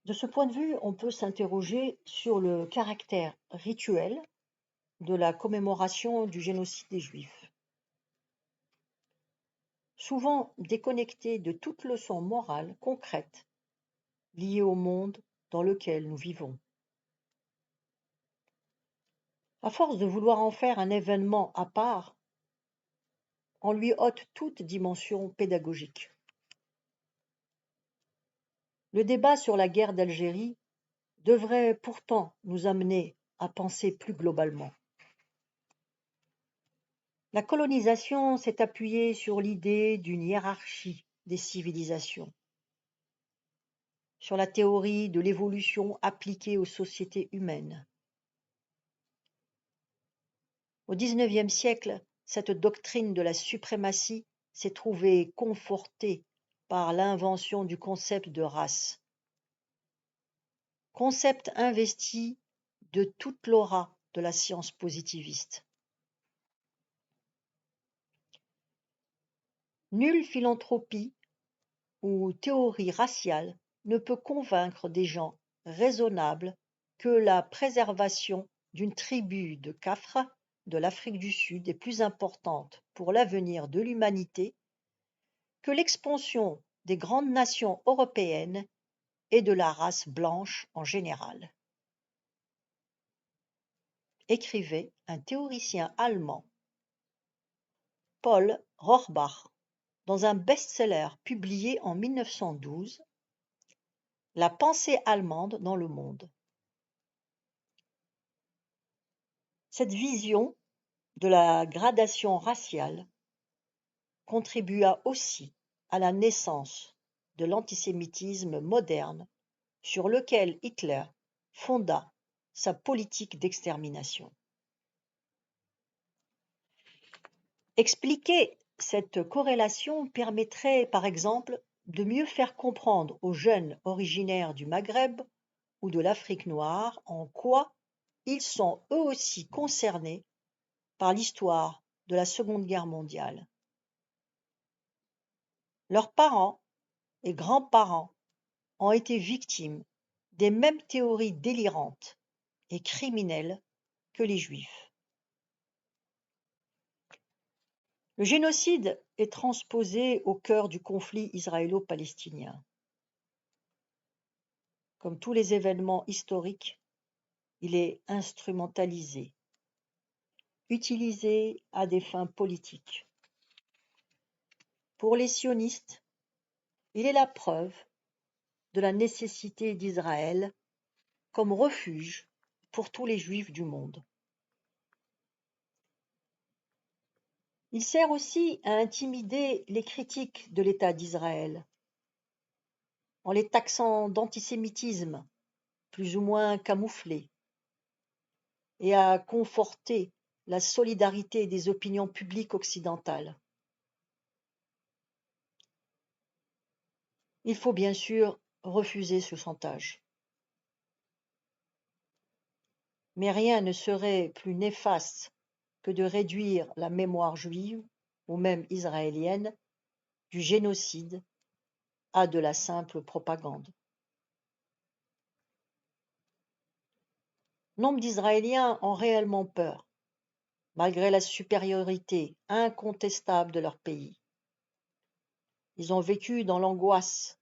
De ce point de vue, on peut s'interroger sur le caractère rituel de la commémoration du génocide des Juifs. Souvent déconnecté de toute leçon morale concrète liée au monde dans lequel nous vivons. À force de vouloir en faire un événement à part, on lui ôte toute dimension pédagogique. Le débat sur la guerre d'Algérie devrait pourtant nous amener à penser plus globalement. La colonisation s'est appuyée sur l'idée d'une hiérarchie des civilisations, sur la théorie de l'évolution appliquée aux sociétés humaines. Au XIXe siècle, cette doctrine de la suprématie s'est trouvée confortée par l'invention du concept de race, concept investi de toute l'aura de la science positiviste. Nulle philanthropie ou théorie raciale ne peut convaincre des gens raisonnables que la préservation d'une tribu de Kafra de l'Afrique du Sud est plus importante pour l'avenir de l'humanité que l'expansion des grandes nations européennes et de la race blanche en général. Écrivait un théoricien allemand, Paul Rohrbach, dans un best-seller publié en 1912, La pensée allemande dans le monde. Cette vision de la gradation raciale contribua aussi à la naissance de l'antisémitisme moderne sur lequel Hitler fonda sa politique d'extermination. Expliquer cette corrélation permettrait par exemple de mieux faire comprendre aux jeunes originaires du Maghreb ou de l'Afrique noire en quoi ils sont eux aussi concernés par l'histoire de la Seconde Guerre mondiale. Leurs parents et grands-parents ont été victimes des mêmes théories délirantes et criminelles que les Juifs. Le génocide est transposé au cœur du conflit israélo-palestinien. Comme tous les événements historiques, il est instrumentalisé, utilisé à des fins politiques. Pour les sionistes, il est la preuve de la nécessité d'Israël comme refuge pour tous les Juifs du monde. Il sert aussi à intimider les critiques de l'État d'Israël, en les taxant d'antisémitisme, plus ou moins camouflé, et à conforter la solidarité des opinions publiques occidentales. Il faut bien sûr refuser ce chantage. Mais rien ne serait plus néfaste que de réduire la mémoire juive, ou même israélienne, du génocide à de la simple propagande. Nombre d'Israéliens ont réellement peur, malgré la supériorité incontestable de leur pays. Ils ont vécu dans l'angoisse,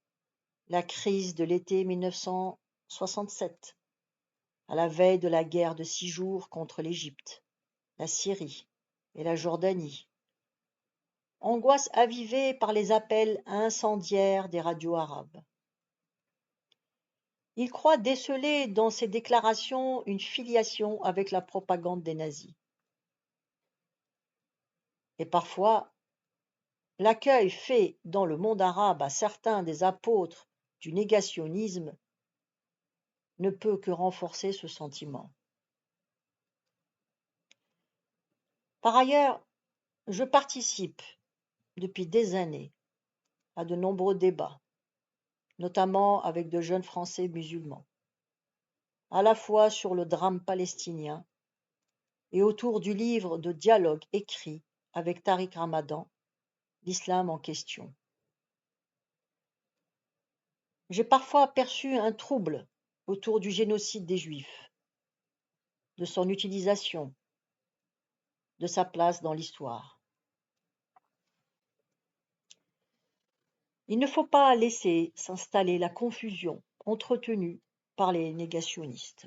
la crise de l'été 1967, à la veille de la guerre de 6 jours contre l'Égypte, la Syrie et la Jordanie. Angoisse avivée par les appels incendiaires des radios arabes. Ils croient déceler dans ces déclarations une filiation avec la propagande des nazis. Et parfois, l'accueil fait dans le monde arabe à certains des apôtres du négationnisme ne peut que renforcer ce sentiment. Par ailleurs, je participe depuis des années à de nombreux débats, notamment avec de jeunes Français musulmans, à la fois sur le drame palestinien et autour du livre de dialogue écrit avec Tariq Ramadan, L'islam en question. J'ai parfois aperçu un trouble autour du génocide des Juifs, de son utilisation, de sa place dans l'histoire. Il ne faut pas laisser s'installer la confusion entretenue par les négationnistes.